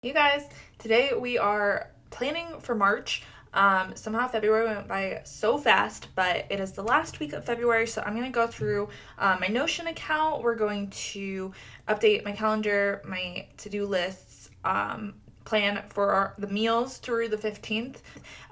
You guys, today we are planning for March. Somehow February went by so fast, but it is the last week of February, so I'm going to go through my Notion account. We're going to update my calendar, my to-do lists, plan for the meals through the 15th,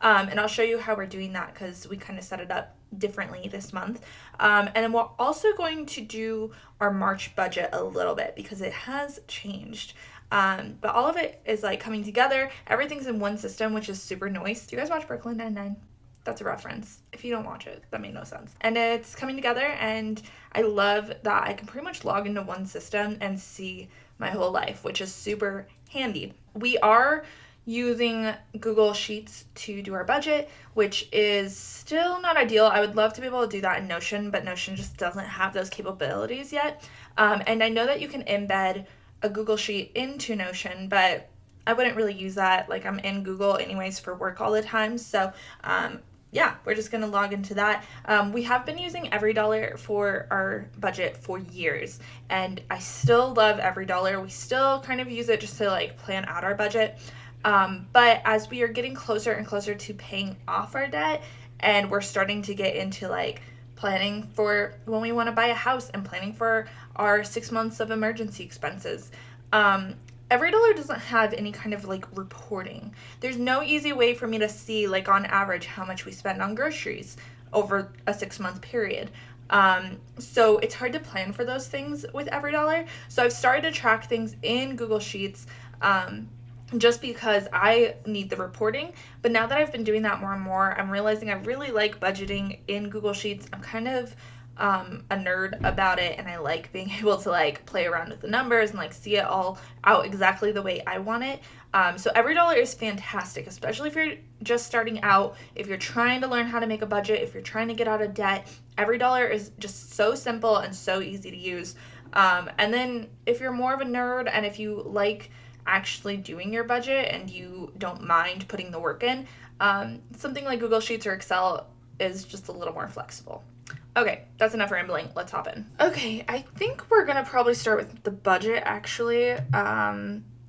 and I'll show you how we're doing that because we kind of set it up differently this month. And then we're also going to do our March budget a little bit because it has changed. But all of it is like coming together. Everything's in one system, which is super nice. Do you guys watch Brooklyn Nine-Nine? That's a reference. If you don't watch it, that made no sense. And it's coming together, and I love that I can pretty much log into one system and see my whole life, which is super handy. We are using Google Sheets to do our budget, which is still not ideal. I would love to be able to do that in Notion, but Notion just doesn't have those capabilities yet. And I know that you can embed a Google Sheet into Notion, but I wouldn't really use that. Like, I'm in Google anyways for work all the time. So, yeah, we're just going to log into that. We have been using EveryDollar for our budget for years, and I still love EveryDollar. We still kind of use it just to like plan out our budget. But as we are getting closer and closer to paying off our debt, and we're starting to get into like planning for when we want to buy a house and planning for our 6 months of emergency expenses. EveryDollar doesn't have any kind of like reporting. There's no easy way for me to see like on average how much we spend on groceries over a 6-month period. So it's hard to plan for those things with EveryDollar. So I've started to track things in Google Sheets. Just because I need the reporting. But now that I've been doing that more and more, I'm realizing I really like budgeting in Google Sheets. I'm kind of a nerd about it, and I like being able to like play around with the numbers and like see it all out exactly the way I want it. So EveryDollar is fantastic, especially if you're just starting out, if you're trying to learn how to make a budget, if you're trying to get out of debt. EveryDollar is just so simple and so easy to use. And then if you're more of a nerd and if you like actually doing your budget and you don't mind putting the work in, something like Google Sheets or Excel is just a little more flexible. Okay, that's enough rambling. Let's hop in. Okay, I think we're gonna probably start with the budget actually,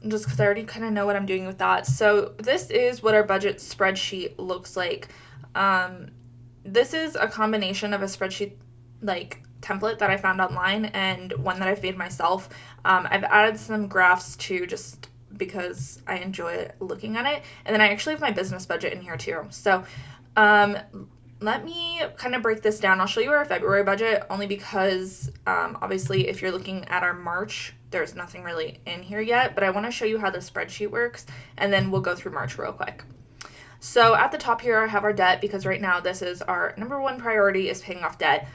just because I already kind of know what I'm doing with that. So this is what our budget spreadsheet looks like. This is a combination of a spreadsheet like template that I found online and one that I've made myself. I've added some graphs too, just because I enjoy looking at it. And then I actually have my business budget in here too. So let me kind of break this down. I'll show you our February budget only because obviously if you're looking at our March, there's nothing really in here yet, but I want to show you how the spreadsheet works, and then we'll go through March real quick. So at the top here I have our debt, because right now this is our number one priority, is paying off debt.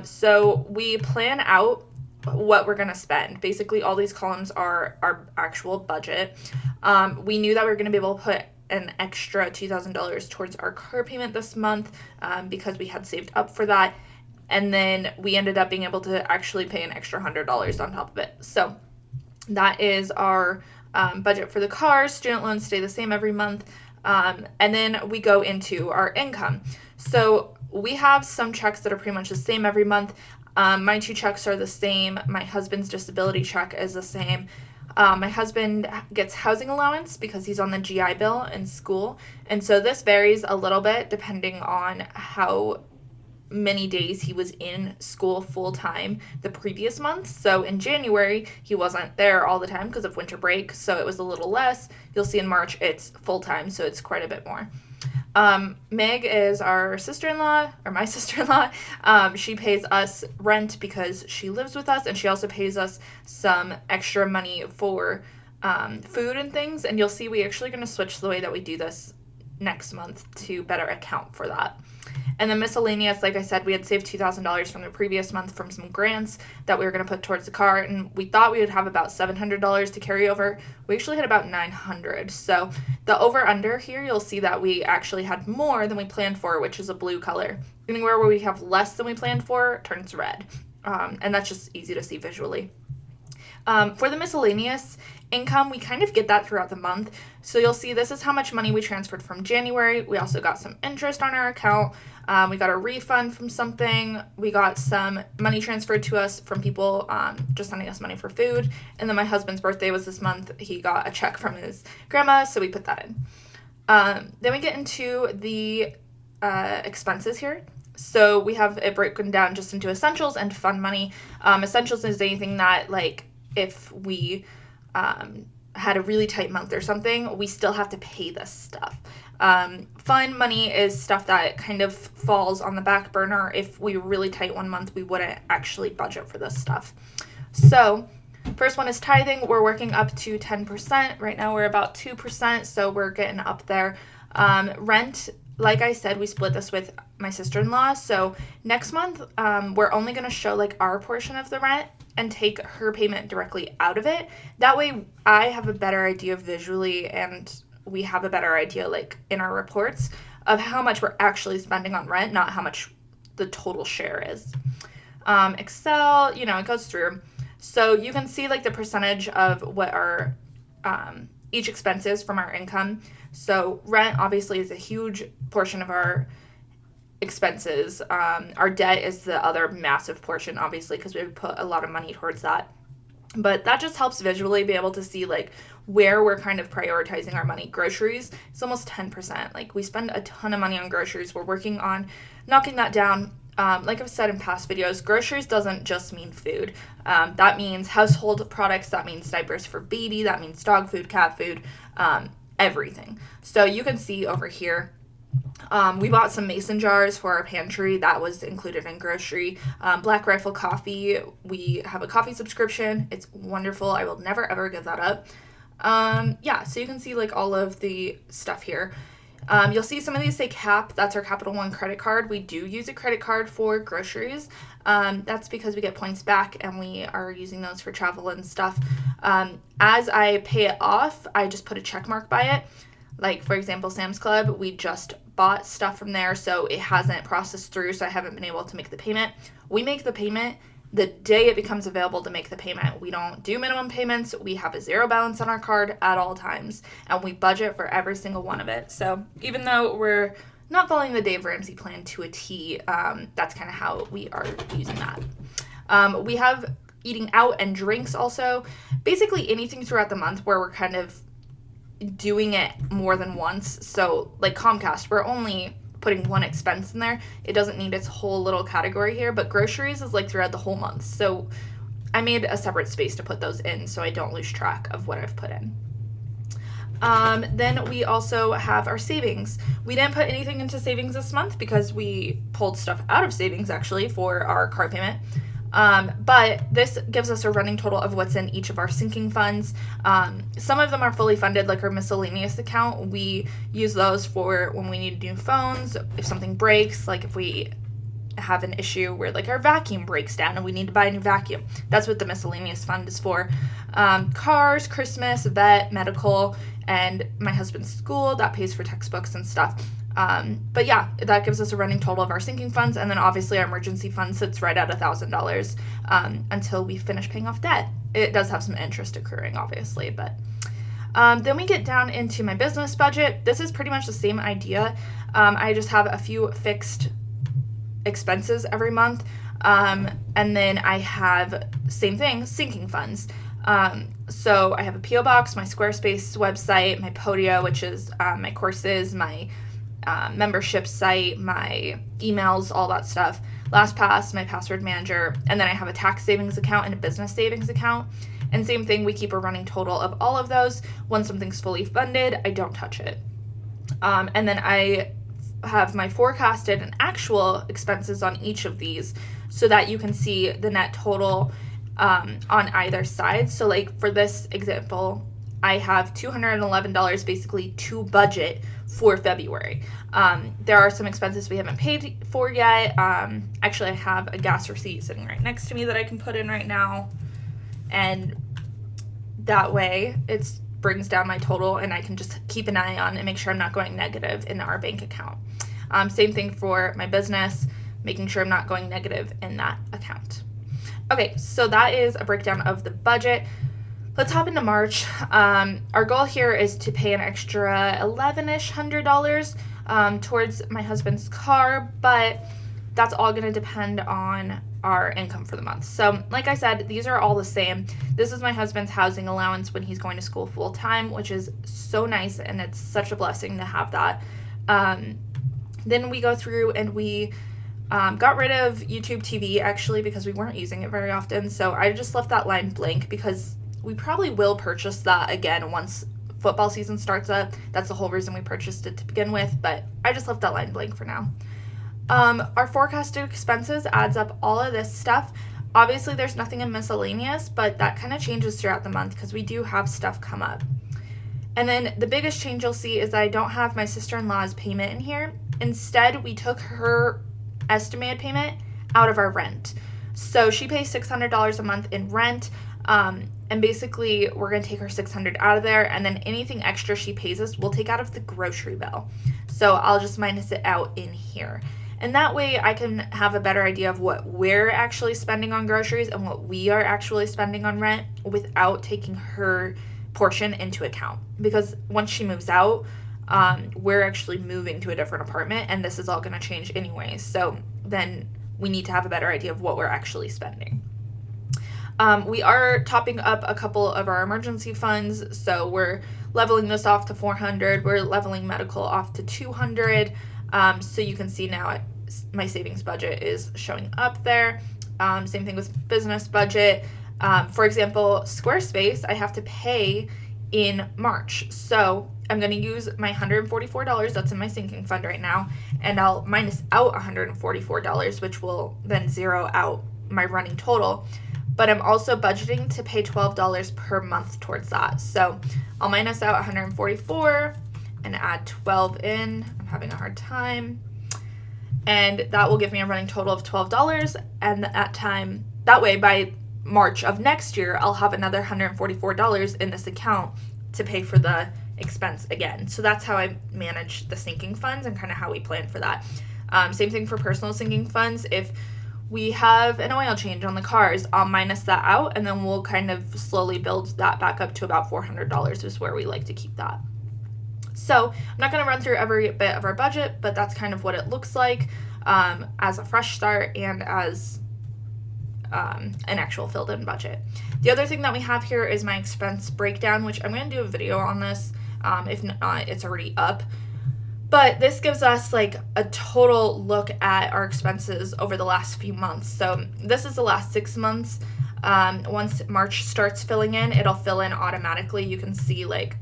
So we plan out what we're going to spend. Basically, all these columns are our actual budget. We knew that we were going to be able to put an extra $2,000 towards our car payment this month because we had saved up for that. And then we ended up being able to actually pay an extra $100 on top of it. So that is our budget for the car. Student loans stay the same every month. And then we go into our income. So we have some checks that are pretty much the same every month. My 2 checks are the same. My husband's disability check is the same. My husband gets housing allowance because he's on the GI Bill in school. And so this varies a little bit depending on how many days he was in school full time the previous month. So in January, he wasn't there all the time because of winter break. So it was a little less. You'll see in March, it's full time. So it's quite a bit more. Meg is our sister-in-law, or my sister-in-law. She pays us rent because she lives with us, and she also pays us some extra money for food and things. And you'll see we actually going to switch the way that we do this next month to better account for that. And then miscellaneous, like I said, we had saved $2,000 from the previous month from some grants that we were going to put towards the car, and we thought we would have about $700 to carry over. We actually had about $900. So the over-under here, you'll see that we actually had more than we planned for, which is a blue color. Anywhere where we have less than we planned for turns red, and that's just easy to see visually. For the miscellaneous, income, we kind of get that throughout the month. So you'll see this is how much money we transferred from January. We also got some interest on our account. We got a refund from something. We got some money transferred to us from people just sending us money for food. And then my husband's birthday was this month. He got a check from his grandma, so we put that in. Then we get into the expenses here. So we have it broken down just into essentials and fun money. Essentials is anything that, like, if we had a really tight month or something, we still have to pay this stuff. Fun money is stuff that kind of falls on the back burner. If we were really tight one month, we wouldn't actually budget for this stuff. So first one is tithing. We're working up to 10%. Right now we're about 2%, so we're getting up there. Rent, like I said, we split this with my sister-in-law. So next month, we're only going to show like our portion of the rent and take her payment directly out of it. That way I have a better idea visually, and we have a better idea like in our reports of how much we're actually spending on rent, not how much the total share is. Excel, it goes through. So you can see like the percentage of what our each expense is from our income. So rent obviously is a huge portion of our expenses. Our debt is the other massive portion, obviously, because we put a lot of money towards that. But that just helps visually be able to see like where we're kind of prioritizing our money. Groceries, it's almost 10%. Like, we spend a ton of money on groceries. We're working on knocking that down. Like I've said in past videos, groceries doesn't just mean food. That means household products, that means diapers for baby, that means dog food, cat food, everything. So you can see over here, we bought some mason jars for our pantry. That was included in grocery. Black Rifle coffee. We have a coffee subscription. It's wonderful. I will never ever give that up. So you can see like all of the stuff here. You'll see some of these say CAP. That's our Capital One credit card. We do use a credit card for groceries. That's because we get points back and we are using those for travel and stuff. As I pay it off, I just put a check mark by it. Like, for example, Sam's Club, we just bought stuff from there, so it hasn't processed through, so I haven't been able to make the payment. We make the payment the day it becomes available to make the payment. We don't do minimum payments. We have a zero balance on our card at all times, and we budget for every single one of it. So even though we're not following the Dave Ramsey plan to a T, that's kind of how we are using that. We have eating out and drinks also. Basically anything throughout the month where we're kind of doing it more than once. So like Comcast, we're only putting one expense in there. It doesn't need its whole little category here, but groceries is like throughout the whole month. So I made a separate space to put those in so I don't lose track of what I've put in. Then we also have our savings. We didn't put anything into savings this month because we pulled stuff out of savings actually for our car payment. But this gives us a running total of what's in each of our sinking funds. Some of them are fully funded, like our miscellaneous account. We use those for when we need new phones, if something breaks, like if we have an issue where like our vacuum breaks down and we need to buy a new vacuum. That's what the miscellaneous fund is for. Cars, Christmas, vet, medical, and my husband's school, that pays for textbooks and stuff. But yeah, that gives us a running total of our sinking funds, and then obviously our emergency fund sits right at $1,000 until we finish paying off debt. It does have some interest accruing, obviously, but then we get down into my business budget. This is pretty much the same idea. I just have a few fixed expenses every month, and then I have, same thing, sinking funds. So I have a P.O. box, my Squarespace website, my Podio, which is my courses, my membership site, my emails, all that stuff, LastPass, my password manager, and then I have a tax savings account and a business savings account. And same thing, we keep a running total of all of those. When something's fully funded, I don't touch it. And then I have my forecasted and actual expenses on each of these so that you can see the net total on either side. So like for this example, I have $211 basically to budget for February. There are some expenses we haven't paid for yet. Actually, I have a gas receipt sitting right next to me that I can put in right now. And that way it brings down my total and I can just keep an eye on and make sure I'm not going negative in our bank account. Same thing for my business, making sure I'm not going negative in that account. Okay, so that is a breakdown of the budget. let's hop into March. Our goal here is to pay an extra $1,100 towards my husband's car, but that's all going to depend on our income for the month. So like I said, these are all the same. This is my husband's housing allowance when he's going to school full time, which is so nice, and it's such a blessing to have that. Then we go through and we got rid of YouTube TV, actually, because we weren't using it very often. So I just left that line blank because we probably will purchase that again once football season starts up. That's the whole reason we purchased it to begin with, but I just left that line blank for now. Our forecasted expenses adds up all of this stuff. Obviously, there's nothing in miscellaneous, but that kind of changes throughout the month because we do have stuff come up. And then the biggest change you'll see is that I don't have my sister-in-law's payment in here. Instead, we took her estimated payment out of our rent. So she pays $600 a month in rent, and basically we're going to take her $600 out of there, and then anything extra she pays us, we'll take out of the grocery bill. So I'll just minus it out in here. And that way I can have a better idea of what we're actually spending on groceries and what we are actually spending on rent without taking her portion into account. Because once she moves out, we're actually moving to a different apartment, and this is all going to change anyways. So then we need to have a better idea of what we're actually spending. We are topping up a couple of our emergency funds. So we're leveling this off to $400. We're leveling medical off to $200. So you can see now my savings budget is showing up there. Same thing with business budget. For example, Squarespace, I have to pay in March. So I'm going to use my $144 that's in my sinking fund right now, and I'll minus out $144, which will then zero out my running total. But I'm also budgeting to pay $12 per month towards that. So I'll minus out $144 and add 12 in. I'm having a hard time. And that will give me a running total of $12. And that way by March of next year, I'll have another $144 in this account to pay for the expense again. So that's how I manage the sinking funds and kind of how we plan for that. Same thing for personal sinking funds. If we have an oil change on the cars, I'll minus that out, and then we'll kind of slowly build that back up to about $400 is where we like to keep that. So I'm not going to run through every bit of our budget, but that's kind of what it looks like as a fresh start and as an actual filled-in budget. The other thing that we have here is my expense breakdown, which I'm going to do a video on this. If not, it's already up. But this gives us like a total look at our expenses over the last few months. So this is the last 6 months. Once March starts filling in, it'll fill in automatically. You can see like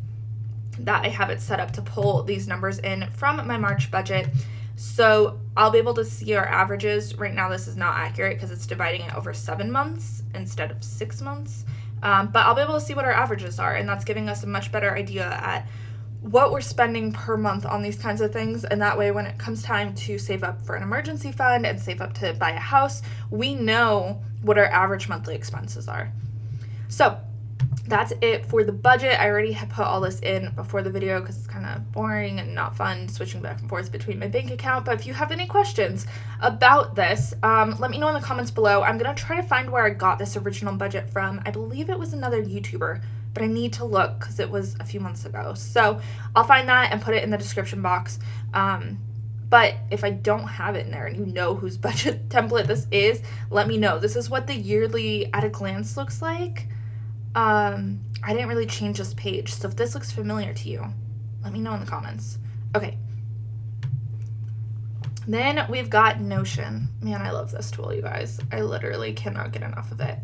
that I have it set up to pull these numbers in from my March budget. So I'll be able to see our averages. Right now this is not accurate because it's dividing it over 7 months instead of 6 months. But I'll be able to see what our averages are, and that's giving us a much better idea at what we're spending per month on these kinds of things. And that way when it comes time to save up for an emergency fund and save up to buy a house, we know what our average monthly expenses are. So that's it for the budget. I already have put all this in before the video because it's kind of boring and not fun switching back and forth between my bank account. But if you have any questions about this, let me know in the comments below. I'm going to try to find where I got this original budget from. I believe it was another YouTuber, but I need to look because it was a few months ago. So I'll find that and put it in the description box. But if I don't have it in there and you know whose budget template this is, let me know. This is what the yearly at a glance looks like. I didn't really change this page, so if this looks familiar to you, let me know in the comments. Okay. Then we've got Notion. Man, I love this tool, you guys. I literally cannot get enough of it.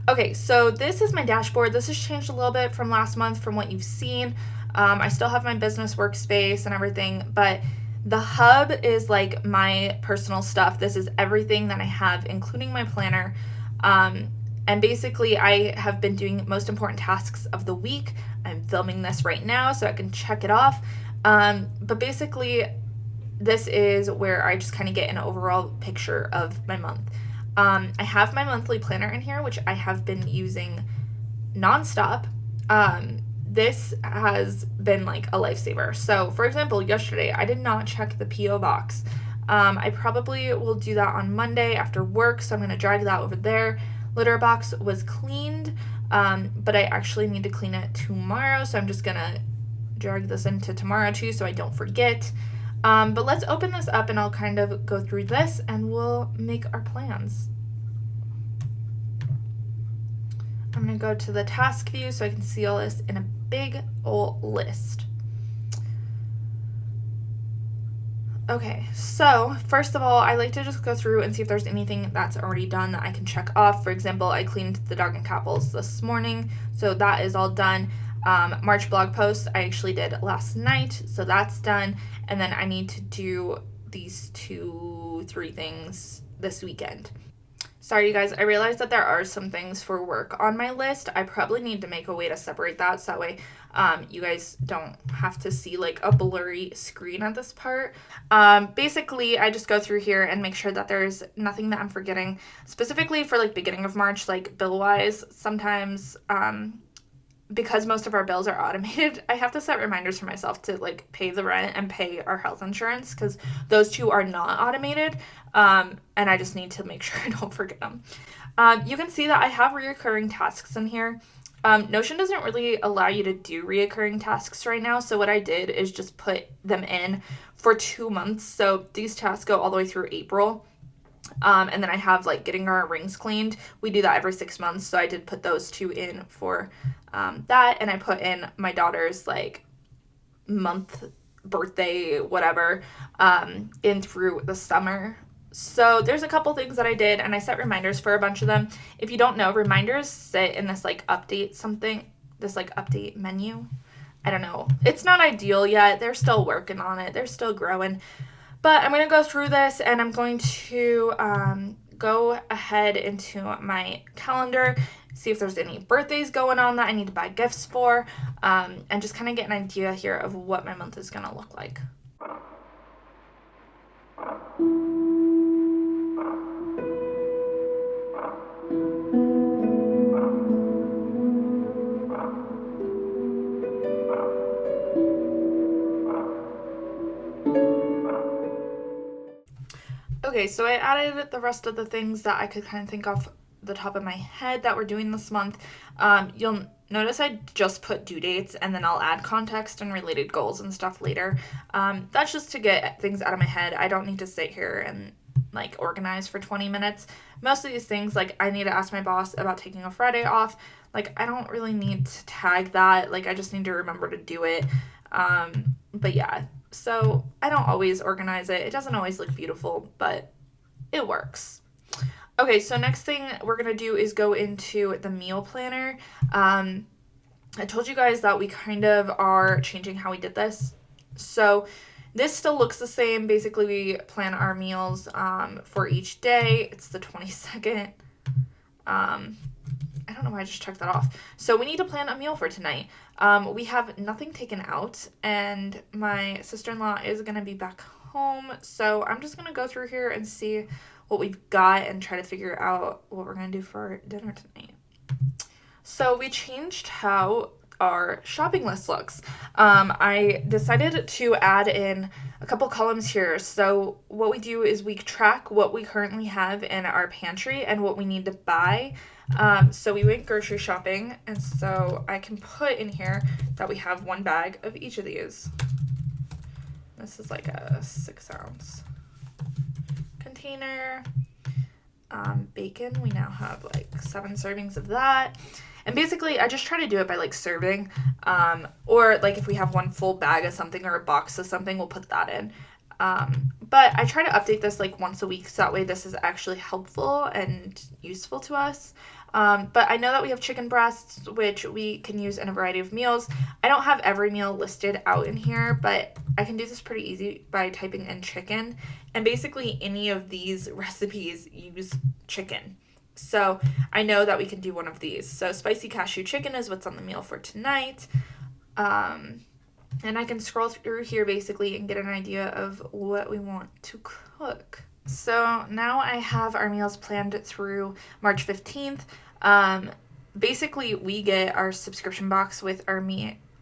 Okay, so this is my dashboard. This has changed a little bit from last month from what you've seen. I still have my business workspace and everything, but the hub is like my personal stuff. This is everything that I have, including my planner. And basically, I have been doing most important tasks of the week. I'm filming this right now so I can check it off. But basically, this is where I just kind of get an overall picture of my month. I have my monthly planner in here, which I have been using nonstop. This has been like a lifesaver. So, for example, yesterday, I did not check the P.O. box. I probably will do that on Monday after work, so I'm going to drag that over there. Litter box was cleaned. but I actually need to clean it tomorrow, so I'm just gonna drag this into tomorrow too so I don't forget. But let's open this up and I'll kind of go through this and we'll make our plans. I'm going to go to the task view so I can see all this in a big old list. Okay, so first of all, I like to just go through and see if there's anything that's already done that I can check off. For example, I cleaned the dog and cat bowls this morning, so that is all done. March blog post I actually did last night, so that's done. And then I need to do these 2-3 things this weekend. Sorry, you guys, I realized that there are some things for work on my list. I probably need to make a way to separate that so that way you guys don't have to see like a blurry screen at this part. Basically, I just go through here and make sure that there's nothing that I'm forgetting. Specifically for like beginning of March, like bill-wise, sometimes because most of our bills are automated, I have to set reminders for myself to like pay the rent and pay our health insurance because those two are not automated. And I just need to make sure I don't forget them. You can see that I have reoccurring tasks in here. Notion doesn't really allow you to do reoccurring tasks right now. So what I did is just put them in for 2 months. So these tasks go all the way through April. And then I have like getting our rings cleaned. We do that every 6 months. So I did put those 2 in for that. And I put in my daughter's like month, birthday, whatever, in through the summer. So there's a couple things that I did and I set reminders for a bunch of them. If you don't know, reminders sit in this like update something, this like update menu. I don't know. It's not ideal yet. They're still working on it. They're still growing. But I'm going to go through this and I'm going to go ahead into my calendar, see if there's any birthdays going on that I need to buy gifts for, and just kind of get an idea here of what my month is going to look like. Okay, so I added the rest of the things that I could kind of think off the top of my head that we're doing this month. You'll notice I just put due dates and then I'll add context and related goals and stuff later. That's just to get things out of my head. I don't need to sit here and like organize for 20 minutes. Most of these things, like I need to ask my boss about taking a Friday off. Like I don't really need to tag that. Like I just need to remember to do it. But yeah. So I don't always organize it. It doesn't always look beautiful, but it works. Okay, so next thing we're going to do is go into the meal planner. I told you guys that we kind of are changing how we did this. So this still looks the same. Basically, we plan our meals for each day. It's the 22nd. I don't know why I just checked that off. So we need to plan a meal for tonight. We have nothing taken out, and my sister-in-law is going to be back home. So I'm just going to go through here and see what we've got and try to figure out what we're going to do for dinner tonight. So we changed how our shopping list looks. I decided to add in a couple columns here. So what we do is we track what we currently have in our pantry and what we need to buy. So we went grocery shopping, and so I can put in here that we have 1 bag of each of these. This is like a 6-ounce container. Bacon, we now have like 7 servings of that. And basically, I just try to do it by like serving, or like if we have 1 full bag of something or a box of something, we'll put that in. But I try to update this like once a week, so that way this is actually helpful and useful to us. But I know that we have chicken breasts, which we can use in a variety of meals. I don't have every meal listed out in here, but I can do this pretty easy by typing in chicken. And basically any of these recipes use chicken. So I know that we can do one of these. So spicy cashew chicken is what's on the meal for tonight. And I can scroll through here basically and get an idea of what we want to cook. So now I have our meals planned through March 15th. Basically, we get our subscription box with our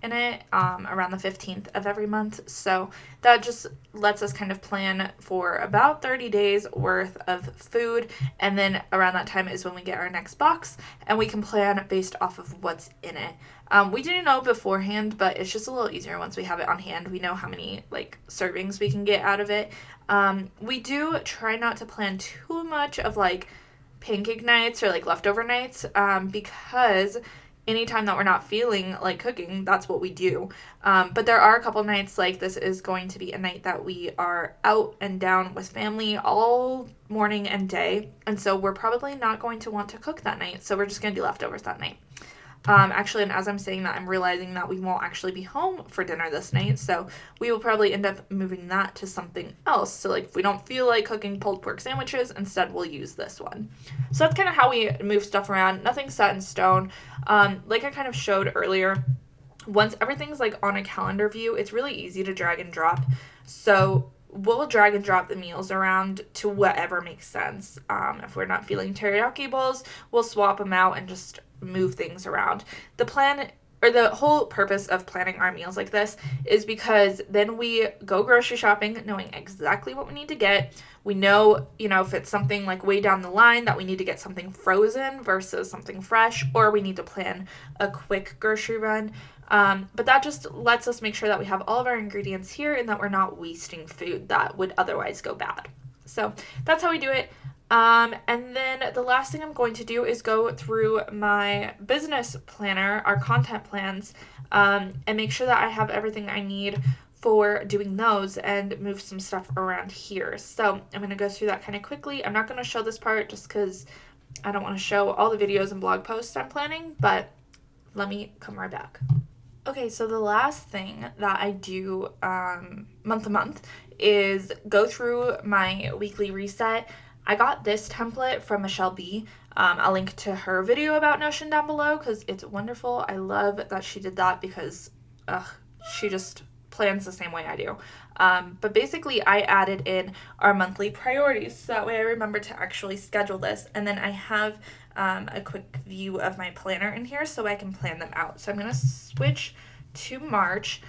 in it around the 15th of every month. So that just lets us kind of plan for about 30 days worth of food. And then around that time is when we get our next box and we can plan based off of what's in it. We didn't know beforehand, but it's just a little easier once we have it on hand. We know how many like servings we can get out of it. We do try not to plan too much of like pancake nights or like leftover nights because anytime that we're not feeling like cooking, that's what we do. But there are a couple nights, like this is going to be a night that we are out and down with family all morning and day. And so we're probably not going to want to cook that night. So we're just going to do leftovers that night. Actually, and as I'm saying that, I'm realizing that we won't actually be home for dinner this night, so we will probably end up moving that to something else. So, like, if we don't feel like cooking pulled pork sandwiches, instead we'll use this one. So that's kind of how we move stuff around. Nothing's set in stone. Like I kind of showed earlier, once everything's, like, on a calendar view, it's really easy to drag and drop. So we'll drag and drop the meals around to whatever makes sense. If we're not feeling teriyaki bowls, we'll swap them out and just move things around. The plan or the whole purpose of planning our meals like this is because then we go grocery shopping knowing exactly what we need to get. We know, if it's something like way down the line that we need to get something frozen versus something fresh, or we need to plan a quick grocery run. But that just lets us make sure that we have all of our ingredients here and that we're not wasting food that would otherwise go bad. So that's how we do it. And then the last thing I'm going to do is go through my business planner, our content plans, and make sure that I have everything I need for doing those and move some stuff around here. So I'm going to go through that kind of quickly. I'm not going to show this part just because I don't want to show all the videos and blog posts I'm planning, but let me come right back. Okay, so the last thing that I do month to month is go through my weekly reset. I got this template from Michelle B. I'll link to her video about Notion down below because it's wonderful. I love that she did that because she just plans the same way I do. But basically, I added in our monthly priorities so that way I remember to actually schedule this. And then I have a quick view of my planner in here so I can plan them out. So I'm going to switch to March.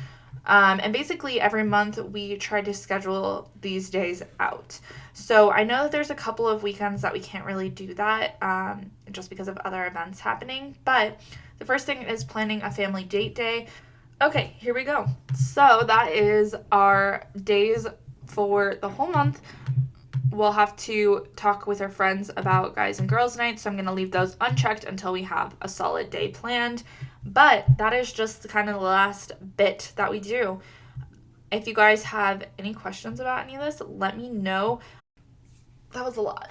And basically every month we try to schedule these days out. So I know that there's a couple of weekends that we can't really do that just because of other events happening. But the first thing is planning a family date day. Okay, here we go. So that is our days for the whole month. We'll have to talk with our friends about guys and girls night, so I'm going to leave those unchecked until we have a solid day planned. But that is just kind of the last bit that we do. If you guys have any questions about any of this, let me know. That was a lot.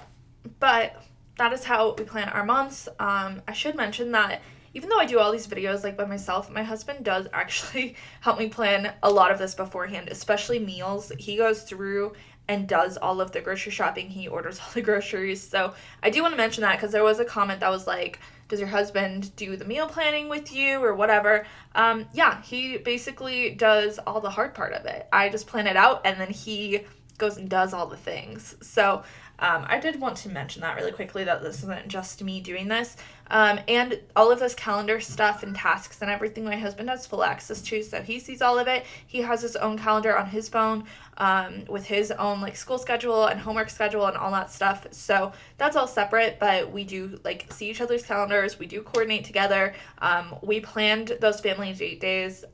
But that is how we plan our months. I should mention that even though I do all these videos like by myself, my husband does actually help me plan a lot of this beforehand, especially meals. He goes through and does all of the grocery shopping. He orders all the groceries. So I do want to mention that because there was a comment that was like, does your husband do the meal planning with you or whatever? Yeah, he basically does all the hard part of it. I just plan it out and then he goes and does all the things. So I did want to mention that really quickly, that this isn't just me doing this. And all of this calendar stuff and tasks and everything my husband has full access to, so he sees all of it. He has his own calendar on his phone with his own like school schedule and homework schedule and all that stuff. So that's all separate, but we do like see each other's calendars. We do coordinate together. We planned those family date days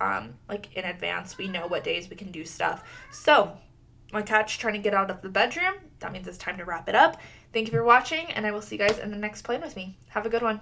like in advance. We know what days we can do stuff. So my cat's trying to get out of the bedroom. That means it's time to wrap it up. Thank you for watching, and I will see you guys in the next plan with me. Have a good one.